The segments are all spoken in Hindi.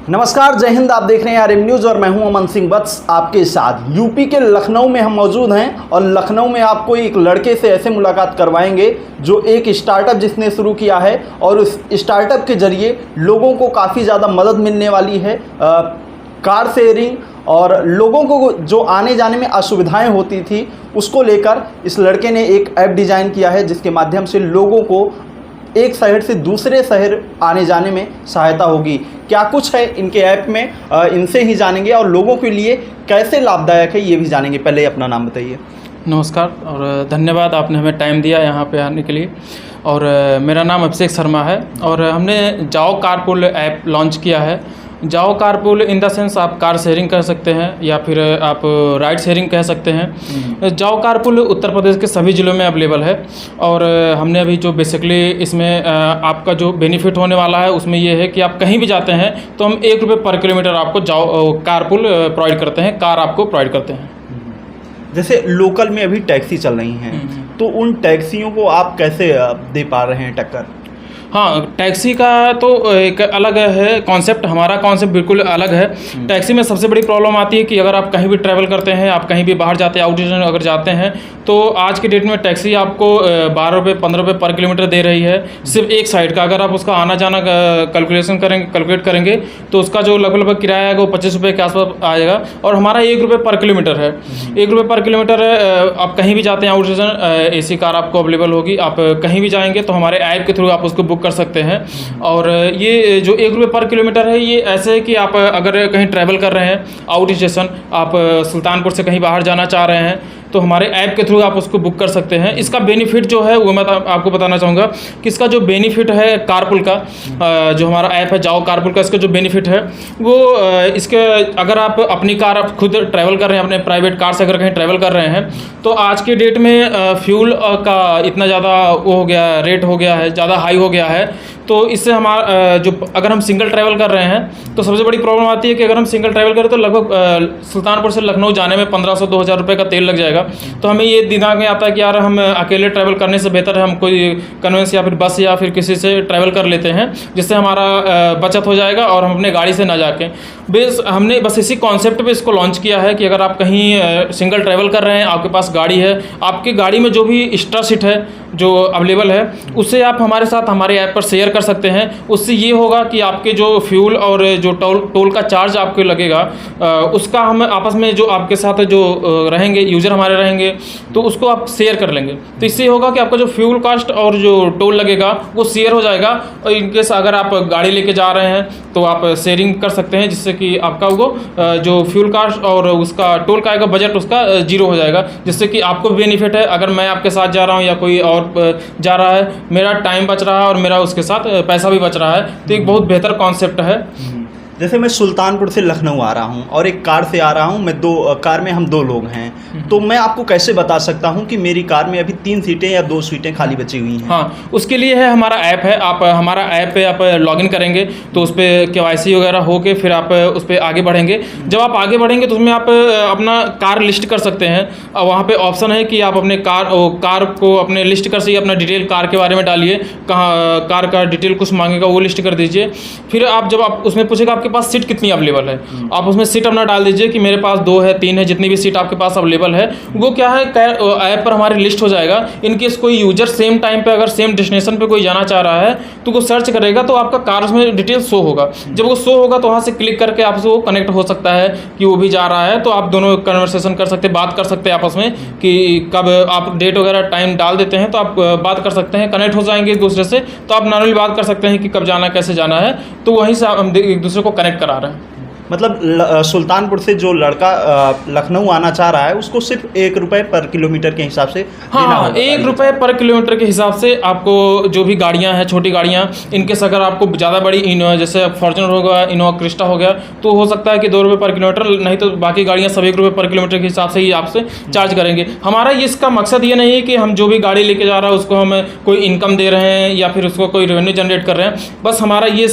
नमस्कार, जय हिंद। आप देख रहे हैं आरएम न्यूज़ और मैं हूं अमन सिंह वत्स आपके साथ। यूपी के लखनऊ में हम मौजूद हैं और लखनऊ में आपको एक लड़के से ऐसे मुलाकात करवाएंगे जो एक स्टार्टअप जिसने शुरू किया है और उस स्टार्टअप के ज़रिए लोगों को काफ़ी ज़्यादा मदद मिलने वाली है। कार शेयरिंग और लोगों को जो आने जाने में असुविधाएं होती थी उसको लेकर इस लड़के ने एक ऐप डिज़ाइन किया है जिसके माध्यम से लोगों को एक शहर से दूसरे शहर आने जाने में सहायता होगी। क्या कुछ है इनके ऐप में, इनसे ही जानेंगे और लोगों के लिए कैसे लाभदायक है ये भी जानेंगे। पहले अपना नाम बताइए। नमस्कार और धन्यवाद, आपने हमें टाइम दिया यहाँ पे आने के लिए। और मेरा नाम अभिषेक शर्मा है और हमने जाओ कारपूल ऐप लॉन्च किया है। जाओ कारपूल इन द सेंस आप कार शेयरिंग कर सकते हैं या फिर आप राइड शेयरिंग कह सकते हैं। जाओ कारपूल उत्तर प्रदेश के सभी ज़िलों में अवेलेबल है और हमने अभी जो बेसिकली इसमें आपका जो बेनिफिट होने वाला है उसमें ये है कि आप कहीं भी जाते हैं तो हम ₹1 पर किलोमीटर आपको जाओ कारपूल प्रोवाइड करते हैं, कार आपको प्रोवाइड करते हैं। जैसे लोकल में अभी टैक्सी चल रही हैं तो उन टैक्सियों को आप कैसे दे पा रहे हैं टक्कर? हाँ, टैक्सी का तो एक अलग है कॉन्सेप्ट, हमारा कॉन्सेप्ट बिल्कुल अलग है। टैक्सी में सबसे बड़ी प्रॉब्लम आती है कि अगर आप कहीं भी ट्रैवल करते हैं, आप कहीं भी बाहर जाते हैं, आउट स्टेशन अगर जाते हैं तो आज के डेट में टैक्सी आपको ₹12 ₹15 पर किलोमीटर दे रही है सिर्फ एक साइड का। अगर आप उसका आना जाना कैलकुलेट करेंगे तो उसका जो लगभग किराया है वो ₹25 के आसपास आएगा और हमारा ₹1 पर किलोमीटर है। ₹1 पर किलोमीटर आप कहीं भी जाते हैं आउट स्टेशन, AC कार आपको अवेलेबल होगी। आप कहीं भी जाएंगे तो हमारे ऐप के थ्रू आप उसको बुक कर सकते हैं। और ये जो ₹1 पर किलोमीटर है ये ऐसे है कि आप अगर कहीं ट्रैवल कर रहे हैं आउट स्टेशन, आप सुल्तानपुर से कहीं बाहर जाना चाह रहे हैं तो हमारे ऐप के थ्रू आप उसको बुक कर सकते हैं। इसका बेनिफिट जो है वो मैं आपको बताना चाहूँगा कि इसका जो बेनिफिट है कारपूल का, जो हमारा ऐप है जाओ कारपूल का, इसका जो बेनिफिट है वो इसके अगर आप अपनी कार आप खुद ट्रैवल कर रहे हैं, अपने प्राइवेट कार से अगर कहीं ट्रैवल कर रहे हैं तो आज के डेट में फ्यूल का इतना ज़्यादा वो हो गया, रेट हो गया है, ज़्यादा हाई हो गया है। तो इससे हमारा जो अगर हम सिंगल ट्रैवल कर रहे हैं तो सबसे बड़ी प्रॉब्लम आती है कि अगर हम सिंगल ट्रैवल करें तो लगभग सुल्तानपुर से लखनऊ जाने में 1500-2000 रुपये का तेल लग जाएगा। तो हमें ये दिमाग में आता है कि यार हम अकेले ट्रैवल करने से बेहतर है हम कोई कन्वेंस या फिर बस या फिर किसी से ट्रैवल कर लेते हैं जिससे हमारा बचत हो जाएगा और हम अपने गाड़ी से ना जाके हमने बस इसी कॉन्सेप्ट पे इसको लॉन्च किया है कि अगर आप कहीं सिंगल ट्रैवल कर रहे हैं, आपके पास गाड़ी है, आपकी गाड़ी में जो भी एक्स्ट्रा सीट है जो अवेलेबल है उससे आप हमारे साथ हमारे ऐप पर शेयर कर सकते हैं। उससे ये होगा कि आपके जो फ्यूल और जो टोल का चार्ज आपको लगेगा उसका हम आपस में जो आपके साथ जो रहेंगे यूज़र हमारे रहेंगे तो उसको आप शेयर कर लेंगे। तो इससे होगा कि आपका जो फ्यूल कास्ट और जो टोल लगेगा वो शेयर हो जाएगा। और इनकेस अगर आप गाड़ी लेके जा रहे हैं तो आप शेयरिंग कर सकते हैं जिससे कि आपका वो जो फ्यूल कास्ट और उसका टोल का आएगा बजट उसका 0 हो जाएगा, जिससे कि आपको बेनिफिट है। अगर मैं आपके साथ जा रहा हूँ या कोई और जा रहा है, मेरा टाइम बच रहा है और मेरा उसके साथ पैसा भी बच रहा है। तो एक बहुत बेहतर कॉन्सेप्ट है। जैसे मैं सुल्तानपुर से लखनऊ आ रहा हूँ और एक कार से आ रहा हूँ, मैं कार में हम 2 लोग हैं, तो मैं आपको कैसे बता सकता हूँ कि मेरी कार में अभी 3 सीटें या 2 सीटें खाली बची हुई हैं? हाँ, उसके लिए है हमारा ऐप है। आप हमारा ऐप पे आप लॉगिन करेंगे तो उस पर KYC वगैरह होके फिर आप उस पर आगे बढ़ेंगे। जब आप आगे बढ़ेंगे तो उसमें आप अपना कार लिस्ट कर सकते हैं। वहाँ पे ऑप्शन है कि आप अपने कार को अपने लिस्ट कर सकते, अपना डिटेल कार के बारे में डालिए, कहाँ कार का डिटेल कुछ मांगेगा वो लिस्ट कर दीजिए। फिर आप जब आप उसमें पूछेगा आपके पास सीट कितनी अवेलेबल है, आप उसमें सीट अपना डाल दीजिए कि मेरे पास 2 है 3 है, जितनी भी सीट आपके पास अवेलेबल है वो क्या है ऐप पर हमारी लिस्ट हो जाएगा। इनकेस कोई यूजर सेम टाइम पे अगर सेम डेस्टिनेशन पे कोई जाना चाह रहा है तो वो सर्च करेगा तो आपका कार उसमें डिटेल शो होगा। जब वो शो होगा तो वहाँ से क्लिक करके आपसे वो कनेक्ट हो सकता है कि वो भी जा रहा है, तो आप दोनों कन्वर्सेशन कर सकते हैं, बात कर सकते हैं आपस में कि कब आप डेट वगैरह टाइम डाल देते हैं तो आप बात कर सकते हैं, कनेक्ट हो जाएंगे एक दूसरे से। तो आप नॉर्मली बात कर सकते हैं कि कब जाना है, कैसे जाना है, तो वहीं से हम एक दूसरे को कनेक्ट करा रहे हैं। मतलब सुल्तानपुर से जो लड़का लखनऊ आना चाह रहा है उसको सिर्फ ₹1 पर किलोमीटर के हिसाब से देना हाँ, ₹1 पर किलोमीटर के हिसाब से आपको जो भी गाड़ियाँ हैं, छोटी गाड़ियाँ, इनकेस अगर आपको ज़्यादा बड़ी जैसे फॉर्च्यूनर होगा, इनोवा क्रिस्टा हो गया, तो हो सकता है कि ₹2 पर किलोमीटर, नहीं तो बाकी गाड़ियाँ सब ₹1 पर किलोमीटर के हिसाब से ही आपसे चार्ज करेंगे। हमारा इसका मकसद ये नहीं है कि हम जो भी गाड़ी लेके जा रहा है उसको हम कोई इनकम दे रहे हैं या फिर उसको कोई रेवेन्यू जनरेट कर रहे हैं। बस हमारा ये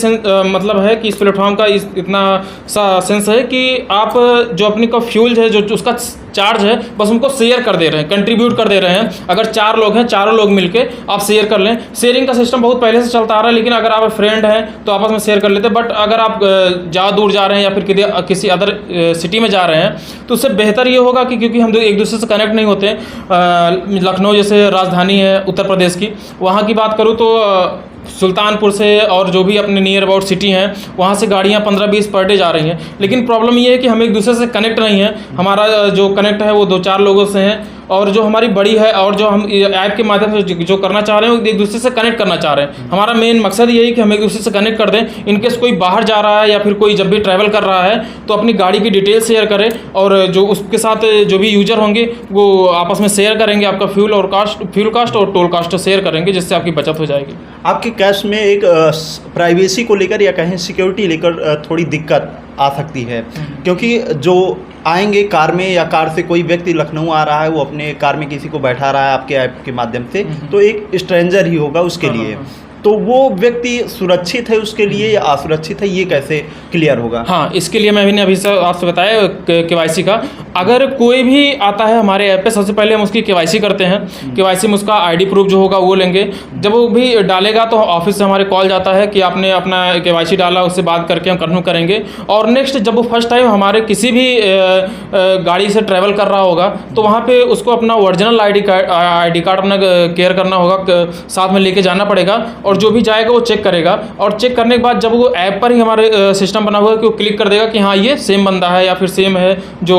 मतलब है कि इस प्लेटफॉर्म का इतना सा सेंस है कि आप जो अपनी का फ्यूल है, जो उसका चार्ज है, बस उनको शेयर कर दे रहे हैं, कंट्रीब्यूट कर दे रहे हैं। अगर 4 लोग हैं, चारों लोग मिलके आप शेयर कर लें। शेयरिंग का सिस्टम बहुत पहले से चलता आ रहा है, लेकिन अगर आप फ्रेंड हैं तो आपस में शेयर कर लेते हैं। बट अगर आप ज़्यादा दूर जा रहे हैं या फिर किसी अदर सिटी में जा रहे हैं, तो उससे बेहतर ये होगा कि क्योंकि हम एक दूसरे से कनेक्ट नहीं होते। लखनऊ जैसे राजधानी है उत्तर प्रदेश की, वहाँ की बात करूँ तो सुल्तानपुर से और जो भी अपने नियर अबाउट सिटी हैं, वहाँ से गाड़ियाँ 15-20 पर डे जा रही हैं। लेकिन प्रॉब्लम ये है कि हम एक दूसरे से कनेक्ट नहीं हैं। हमारा जो कनेक्ट है वो 2-4 लोगों से हैं, और जो हमारी बड़ी है और जो हम ऐप के माध्यम से जो करना चाह रहे हैं, वो एक दूसरे से कनेक्ट करना चाह रहे हैं। हमारा मेन मकसद यही कि हम एक दूसरे से कनेक्ट कर दें। इनकेस कोई बाहर जा रहा है या फिर कोई जब भी ट्रैवल कर रहा है, तो अपनी गाड़ी की डिटेल शेयर करें, और जो उसके साथ जो भी यूजर होंगे वो आपस में शेयर करेंगे। आपका फ्यूल कास्ट और टोल कास्ट शेयर करेंगे, जिससे आपकी बचत हो जाएगी। आपके कैश में एक प्राइवेसी को लेकर या कहीं सिक्योरिटी लेकर थोड़ी दिक्कत आ सकती है, क्योंकि जो आएंगे कार में या कार से कोई व्यक्ति लखनऊ आ रहा है, वो अपने कार में किसी को बैठा रहा है आपके ऐप के माध्यम से, तो एक स्ट्रेंजर ही होगा उसके लिए, तो वो व्यक्ति सुरक्षित है उसके लिए या असुरक्षित है, ये कैसे क्लियर होगा? हाँ, इसके लिए मैं भी अभी से आपसे बताया केवाईसी का। अगर कोई भी आता है हमारे ऐप पे, सबसे पहले हम उसकी केवाईसी करते हैं। केवाईसी में उसका आईडी प्रूफ जो होगा वो लेंगे। जब वो भी डालेगा तो ऑफिस से हमारे कॉल जाता है कि आपने अपना केवाईसी डाला, उससे बात करके हम कंफर्म करेंगे। और नेक्स्ट जब वो फर्स्ट टाइम हमारे किसी भी गाड़ी से ट्रैवल कर रहा होगा, तो वहाँ पर उसको अपना ओरिजिनल आई डी कार्ड अपना केयर करना होगा, साथ में लेके जाना पड़ेगा। और जो भी जाएगा वो चेक करेगा, और चेक करने के बाद जब वो ऐप पर ही हमारे सिस्टम बना हुआ है कि वो क्लिक कर देगा कि हाँ ये सेम बंदा है या फिर सेम है जो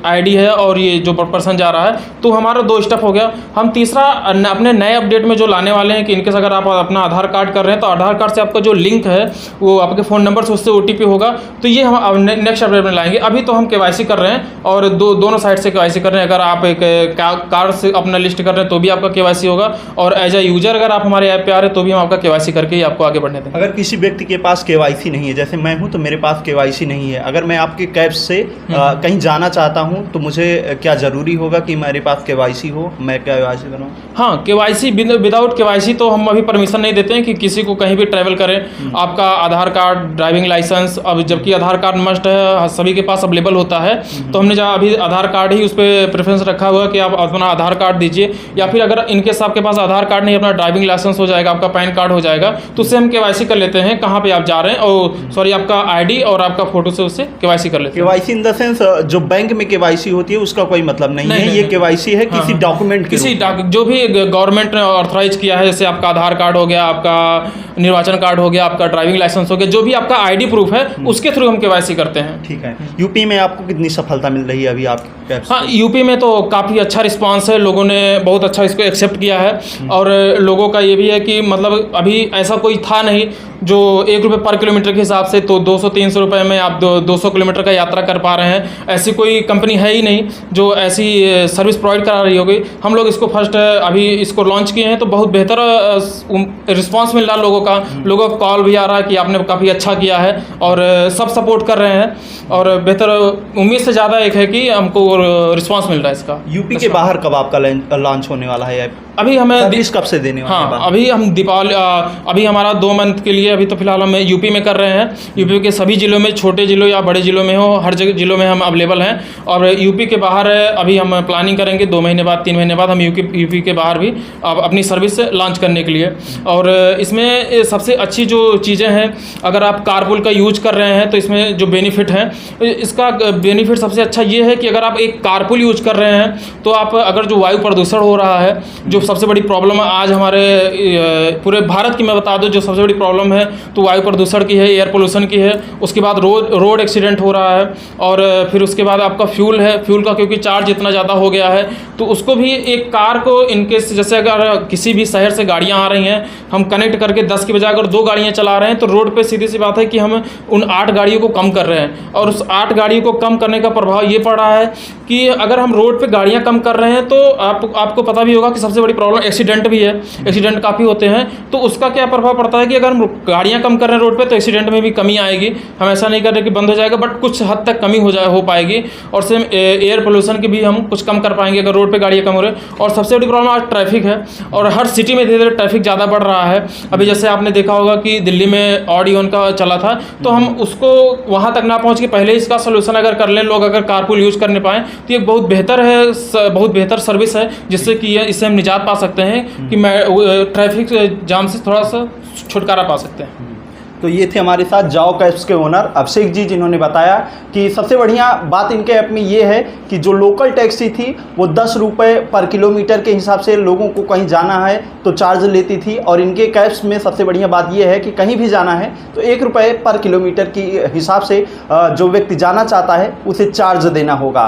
आईडी है और ये जो पर्सन जा रहा है, तो हमारा 2 स्टेप हो गया। हम तीसरा अपने नए अपडेट में जो लाने वाले हैं कि इनकेस अगर आप अपना आधार कार्ड कर रहे हैं, तो आधार कार्ड से आपका जो लिंक है वो आपके फ़ोन नंबर से उससे OTP होगा, तो ये हम नेक्स्ट अपडेट में लाएंगे। अभी तो हम केवाईसी कर रहे हैं और दोनों साइड से केवाईसी कर रहे हैं। अगर आप एक कार से अपना लिस्ट कर रहे हैं तो भी आपका केवाईसी होगा, और एज ए यूजर अगर आप हमारे ऐप पे आ रहे हैं तो भी हम आपका केवाईसी करके ही आपको आगे बढ़ने दें। अगर किसी व्यक्ति के पास केवाईसी नहीं है, जैसे मैं हूं तो मेरे पास केवाईसी नहीं है, अगर मैं आपके कैब से कहीं जाना चाहता हूं, तो मुझे क्या ज़रूरी होगा कि मेरे पास केवाईसी हो, मैं केवाईसी कराऊं? हाँ, केवाईसी विदाउट केवाईसी तो हम अभी परमिशन नहीं देते हैं कि किसी को कहीं भी ट्रैवल करें। आपका आधार कार्ड, ड्राइविंग लाइसेंस, अब जबकि आधार कार्ड मस्ट है, सभी के पास अवेलेबल होता है, तो हमने जहाँ अभी आधार कार्ड ही उस पर प्रेफरेंस रखा हुआ है कि आप अपना आधार कार्ड दीजिए, या फिर अगर इनकेस आपके पास आधार कार्ड नहीं, अपना ड्राइविंग लाइसेंस हो जाएगा, आपका पैन कार्ड हो जाएगा, तो उससे हम केवाईसी कर लेते हैं कहाँ पे आप जा रहे हैं, और सॉरी आपका आईडी और आपका फोटो से उससे केवाईसी कर लेते हैं। केवाईसी इन द सेंस जो बैंक में केवाईसी होती है उसका कोई मतलब नहीं है, ये केवाईसी है किसी डॉक्यूमेंट, किसी जो भी गवर्नमेंट ने ऑथराइज किया है, जैसे आपका आधार कार्ड हो गया, आपका निर्वाचन कार्ड हो गया, आपका ड्राइविंग लाइसेंस हो गया, जो भी आपका आईडी प्रूफ है उसके थ्रू हम केवाईसी करते हैं। ठीक है। यूपी में आपको कितनी सफलता मिल रही है अभी आप? हाँ, यूपी में तो काफ़ी अच्छा रिस्पांस है, लोगों ने बहुत अच्छा इसको एक्सेप्ट किया है। और लोगों का ये भी है कि मतलब अभी ऐसा कोई था नहीं जो 1 रुपये पर किलोमीटर के हिसाब से तो 200-300 रुपये में आप 200 किलोमीटर का यात्रा कर पा रहे हैं। ऐसी कोई कंपनी है ही नहीं जो ऐसी सर्विस प्रोवाइड करा रही होगी। हम लोग इसको फर्स्ट अभी इसको लॉन्च किए हैं, तो बहुत बेहतर रिस्पांस मिल रहा है लोगों का। लोगों का कॉल भी आ रहा है कि आपने काफ़ी अच्छा किया है, और सब सपोर्ट कर रहे हैं, और बेहतर उम्मीद से ज़्यादा एक है कि हमको रिस्पांस मिल रहा है इसका। यूपी के बाहर कब आपका लॉन्च होने वाला है? अभी हमें सर्विस कब से देने वाले हैं? हाँ, अभी हम दीपावली अभी हमारा 2 मंथ के लिए अभी तो फिलहाल हम यूपी में कर रहे हैं। यूपी के सभी ज़िलों में, छोटे ज़िलों या बड़े ज़िलों में हो, हर जगह ज़िलों में हम अवेलेबल हैं। और यूपी के बाहर अभी हम प्लानिंग करेंगे 2 महीने बाद, 3 महीने बाद हम यूपी के बाहर भी अपनी सर्विस लॉन्च करने के लिए। और इसमें सबसे अच्छी जो चीज़ें हैं, अगर आप कारपूल का यूज कर रहे हैं तो इसमें जो बेनिफिट हैं, इसका बेनिफिट सबसे अच्छा ये है कि अगर आप एक कारपूल यूज कर रहे हैं तो आप अगर जो वायु प्रदूषण हो रहा है, जो सबसे बड़ी प्रॉब्लम आज हमारे पूरे भारत की मैं बता दूं, जो सबसे बड़ी प्रॉब्लम है तो वायु प्रदूषण की है, एयर पोल्यूशन की है। उसके बाद रोड एक्सीडेंट हो रहा है, और फिर उसके बाद आपका फ्यूल है, फ्यूल का क्योंकि चार्ज इतना ज़्यादा हो गया है, तो उसको भी एक कार को इनकेस जैसे अगर किसी भी शहर से गाड़ियाँ आ रही हैं, हम कनेक्ट करके 10 की बजाय अगर 2 गाड़ियाँ चला रहे हैं, तो रोड पर सीधी सी बात है कि हम उन 8 गाड़ियों को कम कर रहे हैं। और उस 8 गाड़ियों को कम करने का प्रभाव ये पड़ रहा है कि अगर हम रोड पे गाड़ियां कम कर रहे हैं तो आपको पता भी होगा कि सबसे बड़ी बड़ी प्रॉब्लम एक्सीडेंट भी है, एक्सीडेंट काफ़ी होते हैं। तो उसका क्या प्रभाव पड़ता है कि अगर हम गाड़ियाँ कम कर रहे हैं रोड पे तो एक्सीडेंट में भी कमी आएगी। हम ऐसा नहीं कर रहे कि बंद हो जाएगा, बट कुछ हद तक कमी हो पाएगी। और सेम एयर पोल्यूशन की भी हम कुछ कम कर पाएंगे अगर रोड पे गाड़ियाँ कम हो रही है। और सबसे बड़ी प्रॉब्लम आज ट्रैफिक है, और हर सिटी में धीरे धीरे ट्रैफिक ज़्यादा बढ़ रहा है। अभी जैसे आपने देखा होगा कि दिल्ली में ऑड इवन का चला था, तो हम उसको वहाँ तक ना पहुँच के पहले इसका सोल्यूशन अगर कर लें, लोग अगर कारपूल यूज़ करने पाएँ तो ये बहुत बेहतर है, बहुत बेहतर सर्विस है, जिससे कि इससे हम निजात पा सकते हैं कि ट्रैफिक जाम से थोड़ा सा छुटकारा पा सकते हैं। तो ये थे हमारे साथ जाओ कैब्स के ओनर अभिषेक जी, जिन्होंने बताया कि सबसे बढ़िया बात इनके ऐप में ये है कि जो लोकल टैक्सी थी वो 10 रुपये पर किलोमीटर के हिसाब से लोगों को कहीं जाना है तो चार्ज लेती थी, और इनके कैब्स में सबसे बढ़िया बात ये है कि कहीं भी जाना है तो 1 रुपये पर किलोमीटर की हिसाब से जो व्यक्ति जाना चाहता है उसे चार्ज देना होगा।